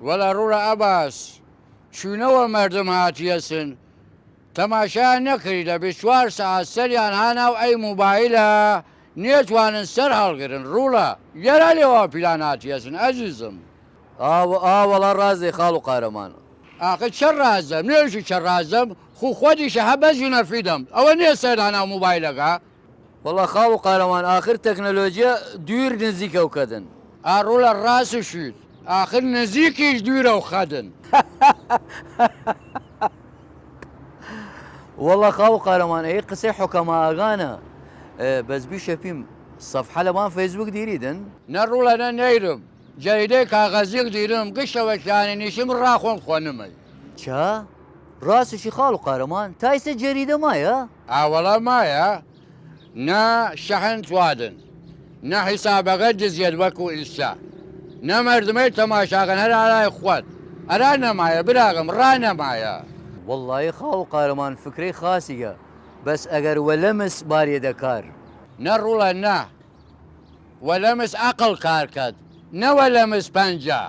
وەڵا ڕوورە ئەباس چوونەوە مردم هاتیەسن تەماشا نەکردی لە 24 ساعت سەریان هاناو ئەی موبایلە نێتوانن سەر هەڵگرن ڕوولە یەرە لێەوە پیلان هاتیەسن ئەزیزم وەڵا ڕازێ خاڵ و قارەمان ئاخە چە ڕازەم نوێژی چە ڕازەم خو خۆدیشە هەبەزی نەفیدەم ئەوە نییە سەرداناو موبایلەکە وەڵا خاڵ و قارەمان ئاخر تەکنەلۆژیە دوور نزیکە و کەدن ئاڕوولە ڕاستشیت ئاخر نزیکیش دوورە و خەدن وەڵا خاڵ و قارەمان ئەی قسەی حوکەما ئاگانە بەس بیشە پیم سەفحە لەوان فەیسبوک دیریدن نەڕوولە نە نەیرم جەریدەی کاغەزیک دیرم گشتەوەکیانی نیشم ڕاخۆم خۆنمەی چا ڕاستشی خاڵ و قارەمان تایسە جەریدە مایە ئاوەڵە مایە نە شەحن توادن نە حیسابەکە جزیێت وەکو ئیسا نە مردمەی تەماشاکەن هەر ئالای خۆت ئەرا نەمایە براغم ڕانەمایە وەڵڵی خاڵ و قارەمان فکرەی خاسیگە بەس ئەگەر وەلەمس بارێ دەکار نەڕوولە نە وەلەمس عەقڵ کارکەت نەوە لەمس پەنجە